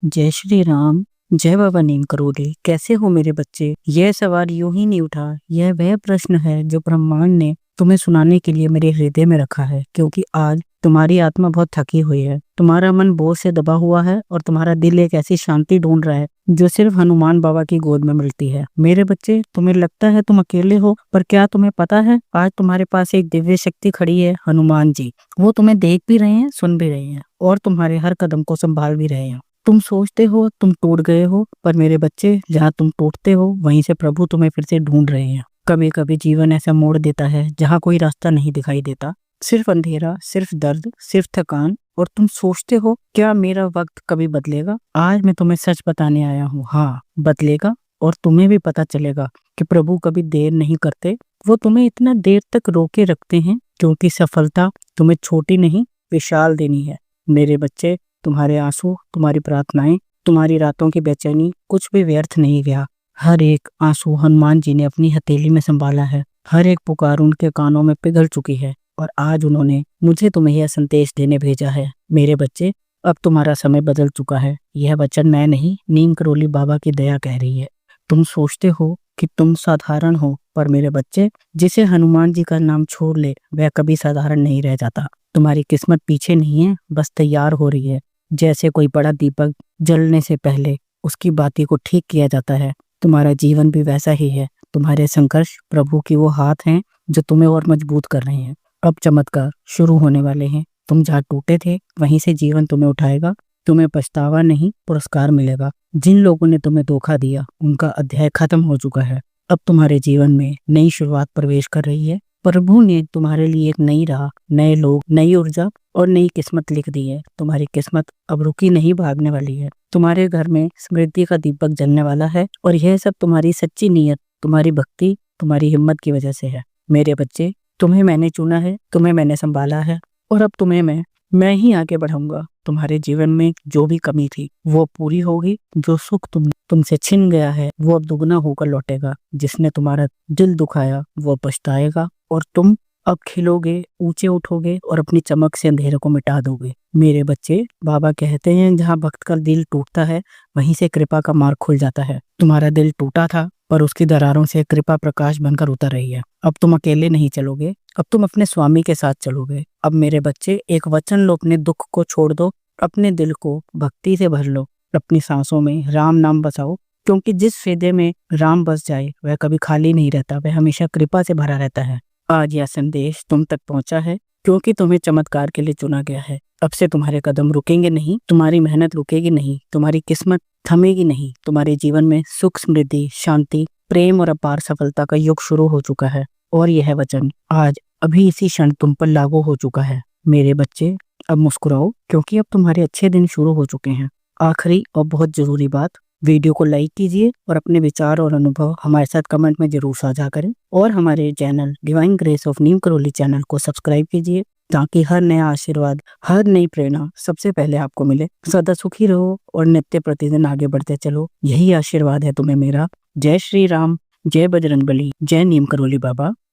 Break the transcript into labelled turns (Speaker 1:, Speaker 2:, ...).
Speaker 1: जय श्री राम। जय बाबा नीम करोली। कैसे हो मेरे बच्चे? यह सवाल यूं ही नहीं उठा। यह वह प्रश्न है जो ब्रह्मांड ने तुम्हें सुनाने के लिए मेरे हृदय में रखा है, क्योंकि आज तुम्हारी आत्मा बहुत थकी हुई है, तुम्हारा मन बोझ से दबा हुआ है और तुम्हारा दिल एक ऐसी शांति ढूंढ रहा है जो सिर्फ हनुमान बाबा की गोद में मिलती है। मेरे बच्चे, तुम्हें लगता है तुम अकेले हो, पर क्या तुम्हें पता है आज तुम्हारे पास एक दिव्य शक्ति खड़ी है, हनुमान जी। वो तुम्हें देख भी रहे हैं, सुन भी रहे हैं और तुम्हारे हर कदम को संभाल भी रहे हैं। तुम सोचते हो तुम टूट गए हो, पर मेरे बच्चे, जहाँ तुम टूटते हो वहीं से प्रभु तुम्हें फिर से ढूंढ रहे हैं। कभी कभी जीवन ऐसा मोड़ देता है जहाँ कोई रास्ता नहीं दिखाई देता, सिर्फ अंधेरा, सिर्फ दर्द, सिर्फ थकान, और तुम सोचते हो क्या मेरा वक्त कभी बदलेगा। आज मैं तुम्हें सच बताने आया हूँ, हाँ बदलेगा। और तुम्हें भी पता चलेगा कि प्रभु कभी देर नहीं करते। वो तुम्हें इतना देर तक रोके रखते हैं क्योंकि सफलता तुम्हें छोटी नहीं, विशाल देनी है। मेरे बच्चे, तुम्हारे आंसू, तुम्हारी प्रार्थनाएं, तुम्हारी रातों की बेचैनी, कुछ भी व्यर्थ नहीं गया। हर एक आंसू हनुमान जी ने अपनी हथेली में संभाला है। हर एक पुकार उनके कानों में पिघल चुकी है और आज उन्होंने मुझे तुम्हें यह संदेश देने भेजा है। मेरे बच्चे, अब तुम्हारा समय बदल चुका है। यह वचन मैं नहीं, नीम करोली बाबा की दया कह रही है। तुम सोचते हो कि तुम साधारण हो, पर मेरे बच्चे, जिसे हनुमान जी का नाम छोड़ ले वह कभी साधारण नहीं रह जाता। तुम्हारी किस्मत पीछे नहीं है, बस तैयार हो रही है। जैसे कोई बड़ा दीपक जलने से पहले उसकी बाती को ठीक किया जाता है, तुम्हारा जीवन भी वैसा ही है। तुम्हारे संघर्ष प्रभु की वो हाथ हैं जो तुम्हें और मजबूत कर रहे हैं। अब चमत्कार शुरू होने वाले हैं। तुम जहाँ टूटे थे वहीं से जीवन तुम्हें उठाएगा। तुम्हें पछतावा नहीं, पुरस्कार मिलेगा। जिन लोगों ने तुम्हें धोखा दिया उनका अध्याय खत्म हो चुका है। अब तुम्हारे जीवन में नई शुरुआत प्रवेश कर रही है। प्रभु ने तुम्हारे लिए एक नई राह, नए लोग, नई ऊर्जा और नई किस्मत लिख दी है। तुम्हारी किस्मत अब रुकी नहीं, भागने वाली है। तुम्हारे घर में समृद्धि का दीपक जलने वाला है और यह सब तुम्हारी सच्ची नीयत, तुम्हारी भक्ति, तुम्हारी हिम्मत की वजह से है। मेरे बच्चे, तुम्हें मैंने चुना है, तुम्हें मैंने संभाला है और अब तुम्हें मैं ही आगे बढ़ाऊंगा। तुम्हारे जीवन में जो भी कमी थी वो पूरी होगी। जो सुख तुमसे छिन गया है वो अब दुगना होकर लौटेगा। जिसने तुम्हारा दिल दुखाया वो पछताएगा और तुम अब खिलोगे, ऊंचे उठोगे और अपनी चमक से अंधेरे को मिटा दोगे। मेरे बच्चे, बाबा कहते हैं जहाँ भक्त का दिल टूटता है वहीं से कृपा का मार्ग खुल जाता है। तुम्हारा दिल टूटा था पर उसकी दरारों से कृपा प्रकाश बनकर उतर रही है। अब तुम अकेले नहीं चलोगे, अब तुम अपने स्वामी के साथ चलोगे। अब मेरे बच्चे, एक वचन लो, अपने दुख को छोड़ दो, अपने दिल को भक्ति से भर लो, अपनी सांसों में राम नाम बसाओ, क्योंकि जिस हृदय में राम बस जाए वह कभी खाली नहीं रहता, वह हमेशा कृपा से भरा रहता है। आज यह संदेश तुम तक पहुंचा है क्योंकि तुम्हें चमत्कार के लिए चुना गया है। अब से तुम्हारे कदम रुकेंगे नहीं, तुम्हारी मेहनत रुकेगी नहीं, तुम्हारी किस्मत थमेगी नहीं। तुम्हारे जीवन में सुख, समृद्धि, शांति, प्रेम और अपार सफलता का युग शुरू हो चुका है और यह वचन आज अभी इसी क्षण तुम पर लागू हो चुका है। मेरे बच्चे, अब मुस्कुराओ क्योंकि अब तुम्हारे अच्छे दिन शुरू हो चुके हैं। आखिरी और बहुत जरूरी बात, वीडियो को लाइक कीजिए और अपने विचार और अनुभव हमारे साथ कमेंट में जरूर साझा करें और हमारे channel divine grace of Neem Karoli channel को सब्सक्राइब कीजिए ताकि हर नया आशीर्वाद, हर नई प्रेरणा सबसे पहले आपको मिले। सदा सुखी रहो और नित्य प्रतिदिन आगे बढ़ते चलो, यही आशीर्वाद है तुम्हें मेरा। जय श्री राम, जय बजरंगबली, जय नीम करोली बाबा।